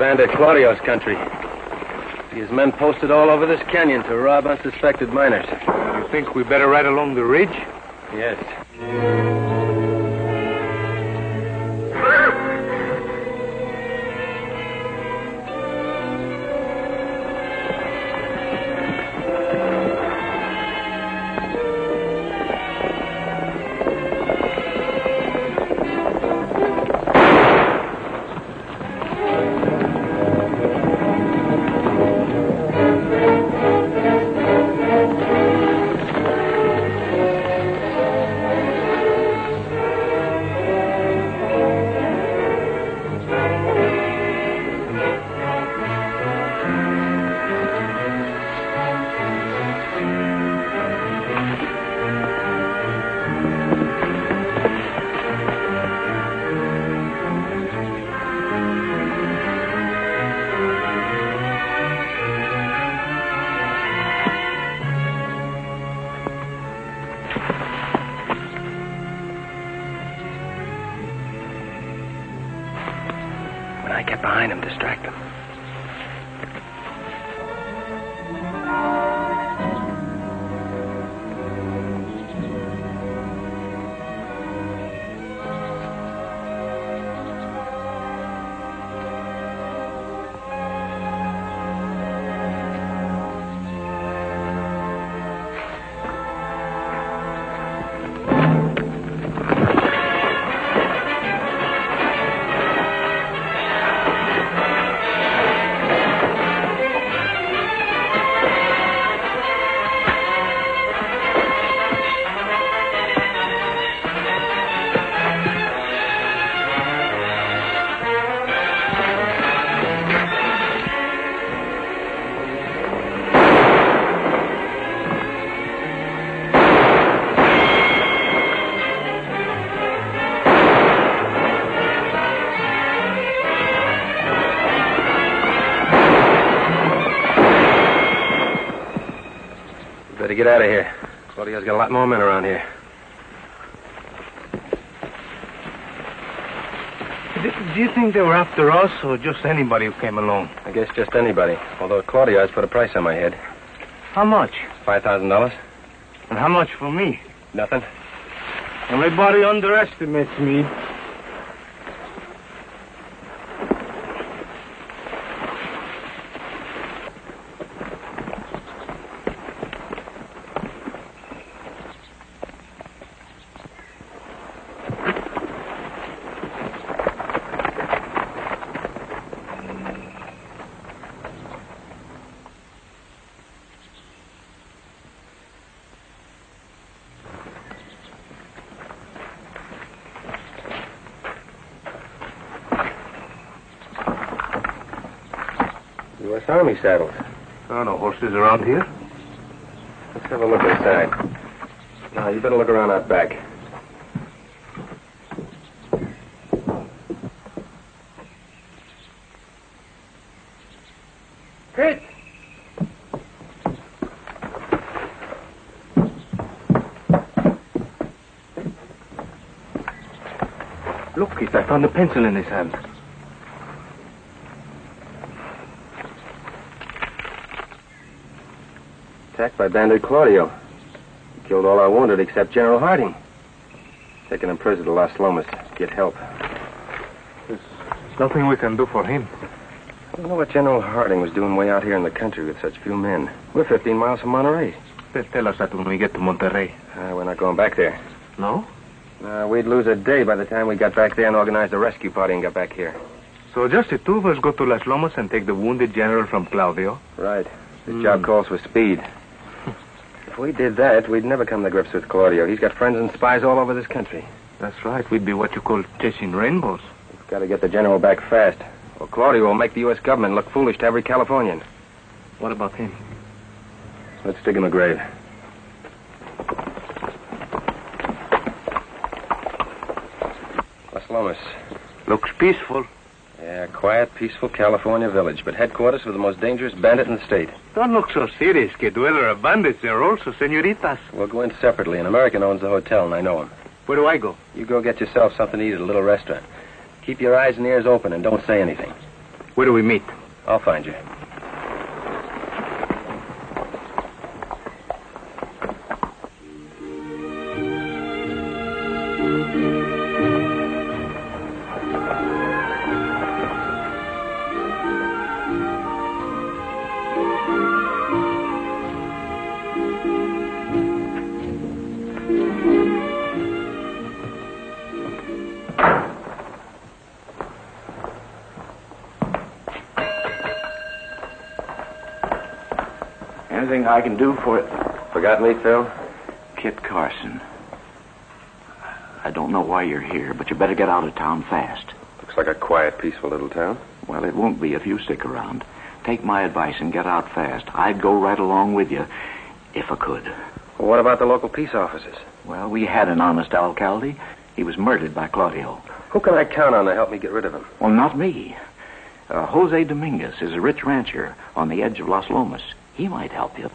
bandit Claudio's country. His men posted all over this canyon to rob unsuspected miners. You think we better ride along the ridge? Yes. Get behind him, distract him. Better get out of here. Claudio's got a lot more men around here. Do you think they were after us or just anybody who came along? I guess just anybody. Although Claudio has put a price on my head. How much? $5,000. And how much for me? Nothing. Everybody underestimates me. U.S. Army saddles. Oh, no horses around here? Let's have a look inside. Now, you better look around out back. Kate! Look, Keith, I found a pencil in his hand. Attacked by bandit Claudio. He killed all our wounded except General Harding. Taken him prisoner to Las Lomas. Get help. There's nothing we can do for him. I don't know what General Harding was doing way out here in the country with such few men. We're 15 miles from Monterey. They'll tell us that when we get to Monterey. We're not going back there. No? We'd lose a day by the time we got back there and organized a rescue party and got back here. So just the two of us go to Las Lomas and take the wounded general from Claudio? Right. This job calls for speed. If we did that, we'd never come to grips with Claudio. He's got friends and spies all over this country. That's right. We'd be what you call chasing rainbows. We've got to get the general back fast. Or Claudio will make the U.S. government look foolish to every Californian. What about him? Let's dig him a grave. Las Lomas. Looks peaceful. Yeah, quiet, peaceful California village, but headquarters for the most dangerous bandit in the state. Don't look so serious, kid. Well, there are bandits. There are also senoritas. We'll go in separately. An American owns the hotel, and I know him. Where do I go? You go get yourself something to eat at a little restaurant. Keep your eyes and ears open and don't say anything. Where do we meet? I'll find you. Anything I can do for it? Forgot me, Phil? Kit Carson. I don't know why you're here, but you better get out of town fast. Looks like a quiet, peaceful little town. Well, it won't be if you stick around. Take my advice and get out fast. I'd go right along with you, if I could. Well, what about the local peace officers? Well, we had an honest alcalde. He was murdered by Claudio. Who can I count on to help me get rid of him? Well, not me. Jose Dominguez is a rich rancher on the edge of Las Lomas. He might help you.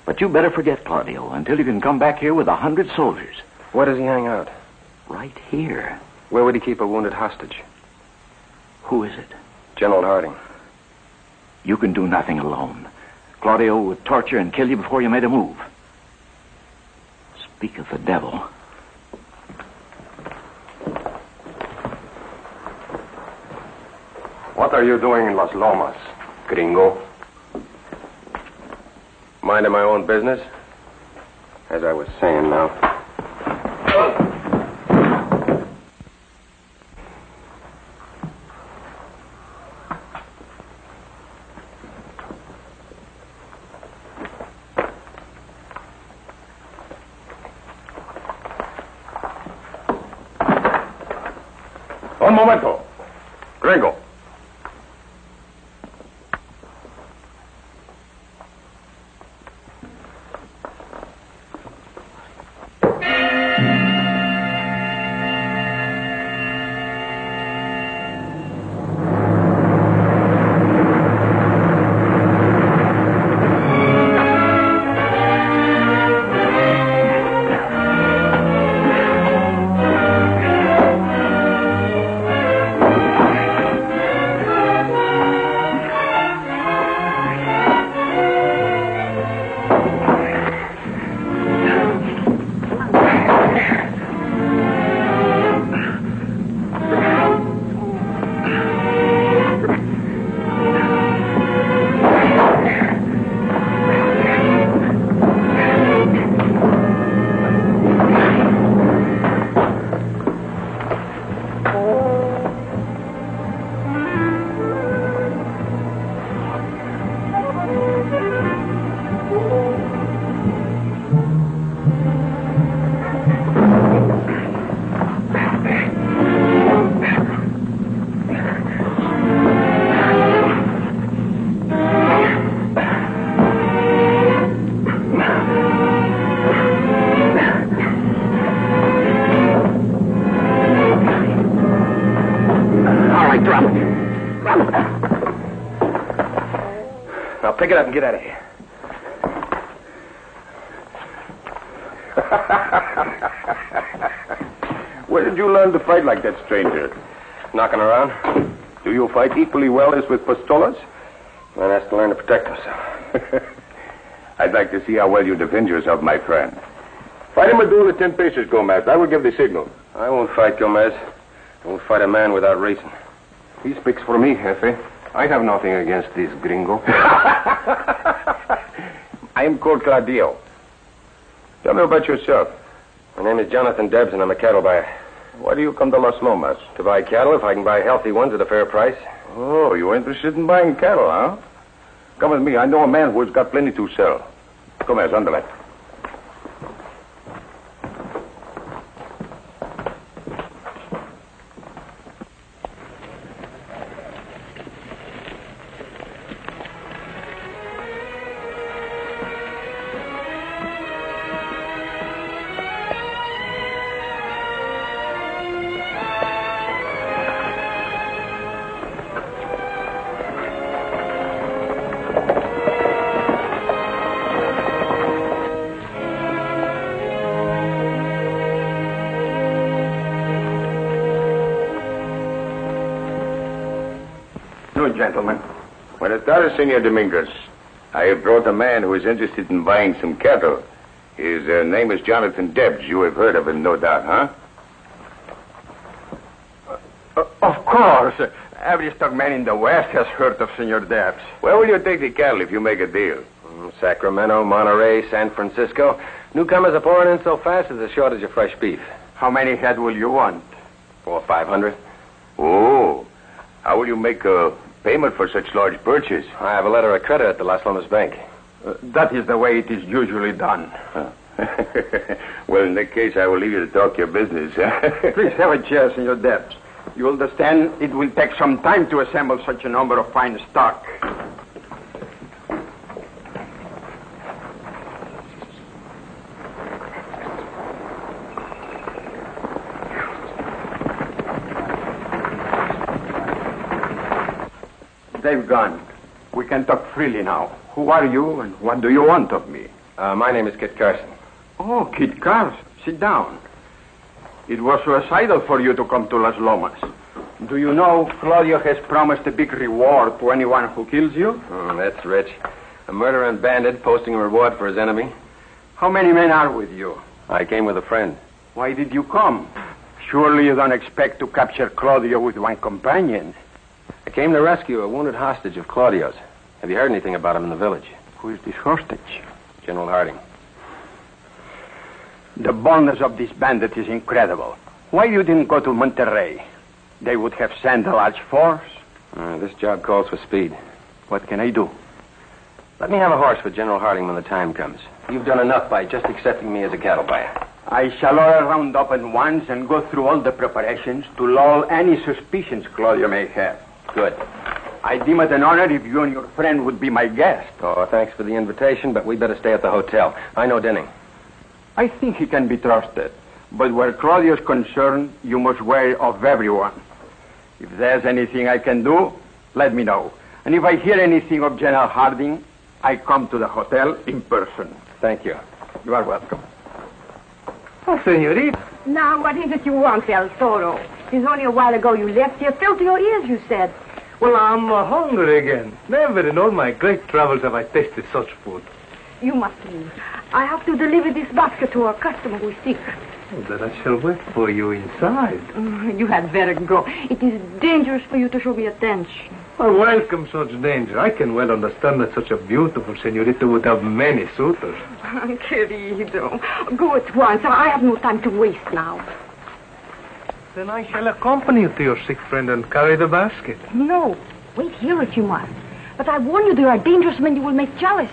But you better forget Claudio until you can come back here with 100 soldiers. Where does he hang out? Right here. Where would he keep a wounded hostage? Who is it? General Harding. You can do nothing alone. Claudio would torture and kill you before you made a move. Speak of the devil. What are you doing in Las Lomas, gringo? Minding my own business. As I was saying now. Un momento. Gringo. Now pick it up and get out of here. Where did you learn to fight like that, stranger? Knocking around. Do you fight equally well as with pistolas? Man has to learn to protect himself. I'd like to see how well you defend yourself, my friend. Fight him a duel at 10 paces, Gomez. I will give the signal. I won't fight, Gomez. I won't fight a man without reason. He speaks for me, Jefe. I have nothing against this gringo. I am called Claudio. Tell me about yourself. My name is Jonathan Debs, and I'm a cattle buyer. Why do you come to Las Lomas? To buy cattle if I can buy healthy ones at a fair price. Oh, you're interested in buying cattle, huh? Come with me. I know a man who's got plenty to sell. Gomez, underlay. gentlemen. Buenas tardes, Senor Dominguez. I have brought a man who is interested in buying some cattle. His name is Jonathan Debs. You have heard of him, no doubt, huh? Of course. Every stockman in the West has heard of Senor Debs. Where will you take the cattle if you make a deal? Sacramento, Monterey, San Francisco. Newcomers are pouring in so fast there's a shortage of fresh beef. How many head will you want? 400 or 500. Oh, how will you make a payment for such large purchase? I have a letter of credit at the Las Lomas Bank. That is the way it is usually done. Well, in that case, I will leave you to talk your business. Please have a chair, Senor Debs. You understand it will take some time to assemble such a number of fine stock. They've gone. We can talk freely now. Who are you and what do you want of me? My name is Kit Carson. Oh, Kit Carson. Sit down. It was suicidal for you to come to Las Lomas. Do you know Claudio has promised a big reward to anyone who kills you? That's rich. A murderer and bandit posting a reward for his enemy. How many men are with you? I came with a friend. Why did you come? Surely you don't expect to capture Claudio with one companion. I came to rescue a wounded hostage of Claudio's. Have you heard anything about him in the village? Who is this hostage? General Harding. The boldness of this bandit is incredible. Why you didn't go to Monterey? They would have sent a large force. This job calls for speed. What can I do? Let me have a horse for General Harding when the time comes. You've done enough by just accepting me as a cattle buyer. I shall order round up at once and go through all the preparations to lull any suspicions Claudio may have. Good. I deem it an honor if you and your friend would be my guest. Oh, thanks for the invitation, but we better stay at the hotel. I know Denning. I think he can be trusted. But where Claudio is concerned, you must wear of everyone. If there's anything I can do, let me know. And if I hear anything of General Harding, I come to the hotel in person. Thank you. You are welcome. Oh, senorita. Now, what is it you want, El Toro? It's only a while ago you left here, filled to your ears, you said. Well, I'm hungry again. Never in all my great travels have I tasted such food. You must leave. I have to deliver this basket to a customer who is sick. Oh, then I shall wait for you inside. You had better go. It is dangerous for you to show me attention. I welcome such danger. I can well understand that such a beautiful senorita would have many suitors. Querido, go at once. I have no time to waste now. Then I shall accompany you to your sick friend and carry the basket. No. Wait here if you must. But I warn you, there are dangerous men you will make jealous.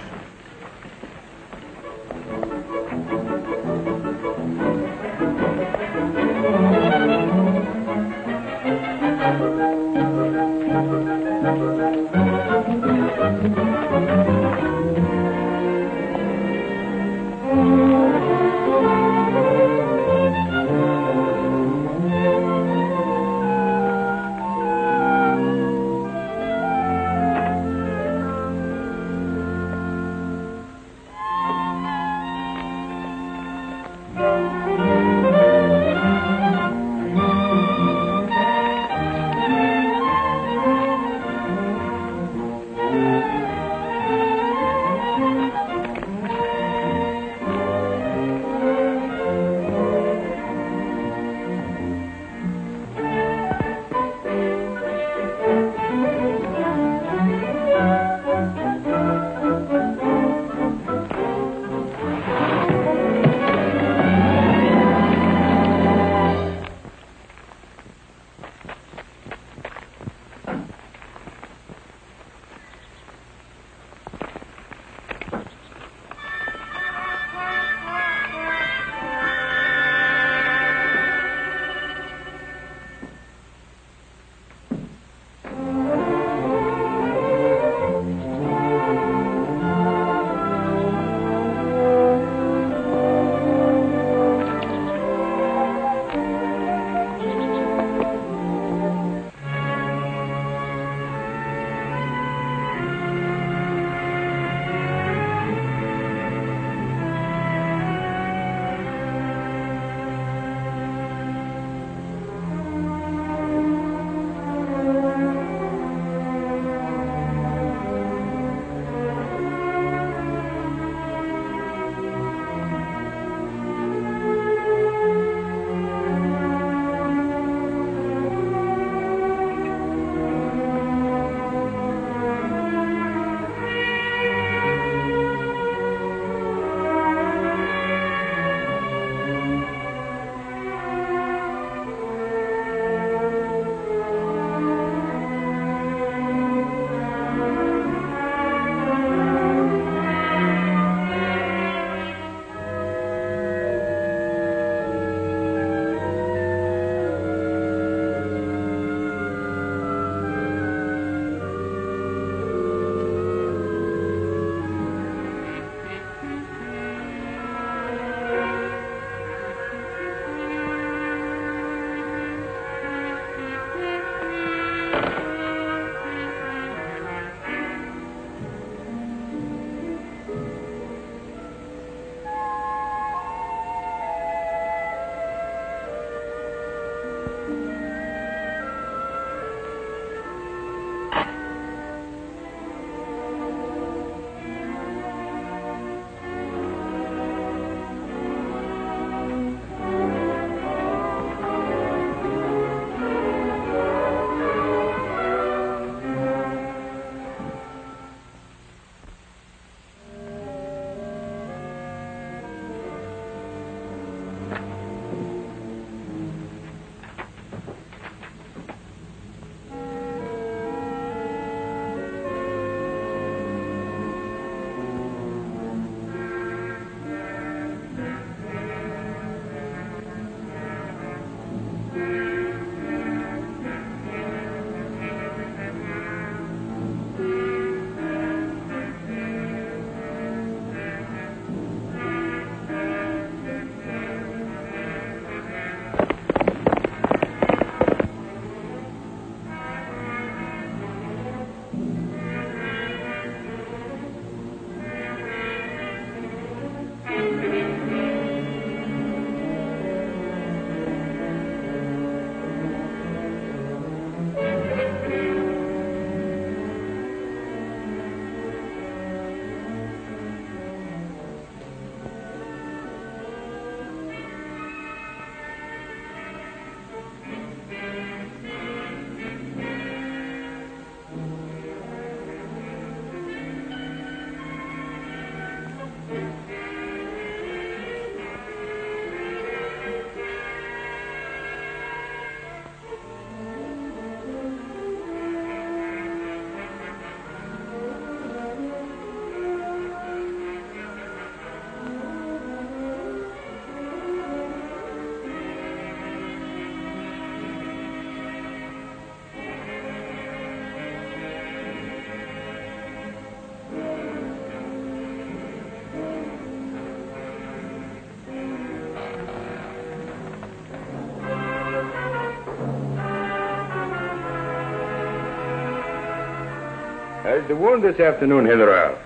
How's the wound this afternoon, General?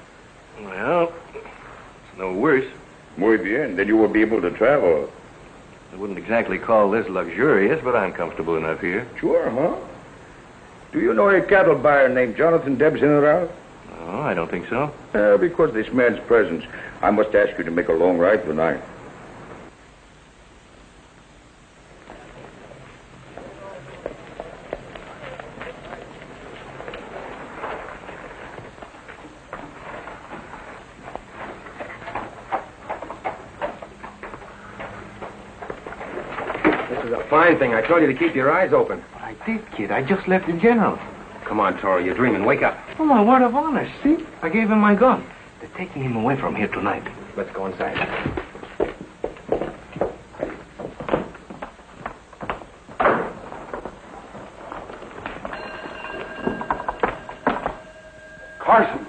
Well, it's no worse. Muy bien. Then you will be able to travel. I wouldn't exactly call this luxurious, but I'm comfortable enough here. Sure, huh? Do you know a cattle buyer named Jonathan Debs, General? Oh, I don't think so. Because of this man's presence, I must ask you to make a long ride tonight. This is a fine thing. I told you to keep your eyes open. I did, kid. I just left the general. Come on, Toro. You're dreaming. Wake up. Oh, my word of honor. See? I gave him my gun. They're taking him away from here tonight. Let's go inside. Carson.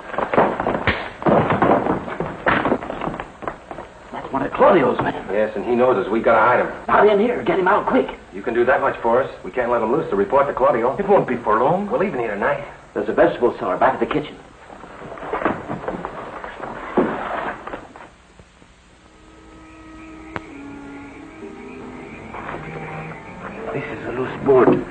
That's one of Claudio's men. Yes, and he knows us. We gotta hide him. Not in here. Get him out quick. You can do that much for us. We can't let him loose to report to Claudio. It won't be for long. We're leaving here tonight. There's a vegetable cellar back at the kitchen. This is a loose board.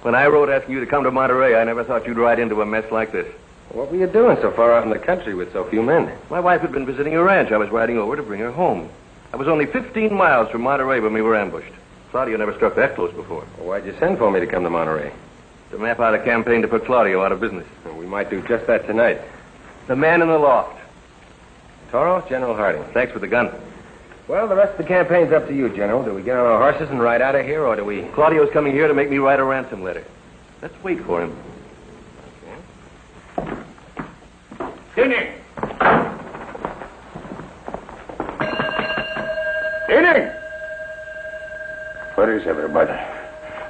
When I wrote asking you to come to Monterey, I never thought you'd ride into a mess like this. What were you doing so far out in the country with so few men? My wife had been visiting a ranch. I was riding over to bring her home. I was only 15 miles from Monterey when we were ambushed. Claudio never struck that close before. Well, why'd you send for me to come to Monterey? To map out a campaign to put Claudio out of business. Well, we might do just that tonight. The man in the loft. Toro, General Harding. Thanks for the gun. Well, the rest of the campaign's up to you, General. Do we get on our horses and ride out of here, or do we... Claudio's coming here to make me write a ransom letter. Let's wait for him. Dinning! Dinning! Where is everybody?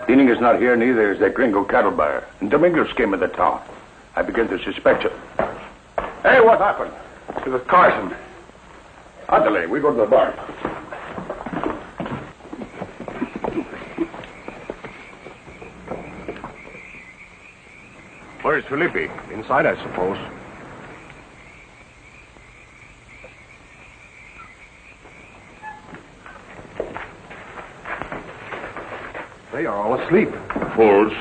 Dinning is not here, neither is that gringo cattle buyer. And Dominguez came into town. I begin to suspect you. Hey, what happened? It was Carson. Adelaide, we go to the bar. Where's Felipe? Inside, I suppose. They are all asleep. Fools.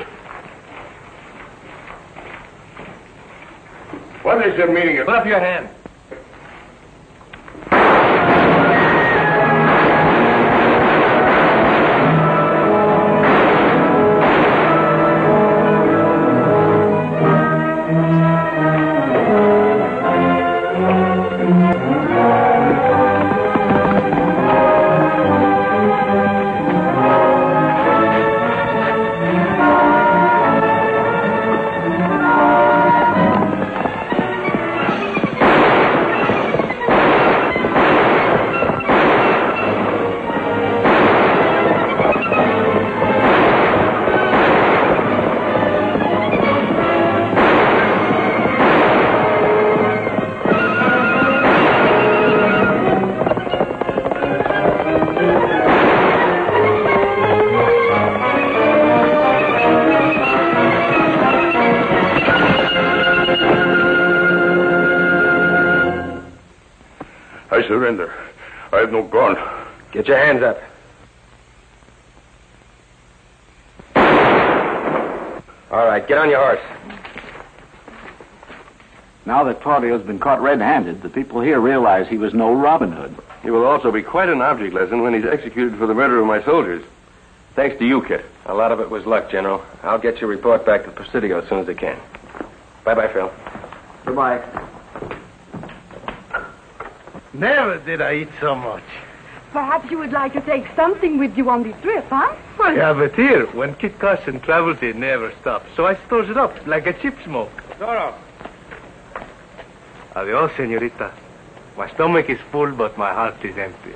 What is the meaning of... Put up your hand. surrender. I have no gun. Get your hands up. All right, get on your horse. Now that Claudio's been caught red-handed, the people here realize he was no Robin Hood. He will also be quite an object lesson when he's executed for the murder of my soldiers. Thanks to you, Kit. A lot of it was luck, General. I'll get your report back to Presidio as soon as I can. Bye-bye, Phil. Goodbye. Never did I eat so much. Perhaps you would like to take something with you on the trip, huh? I have it here. When Kit Carson travels, it never stops. So I stores it up like a chip smoke. Zorro. Adios, senorita. My stomach is full, but my heart is empty.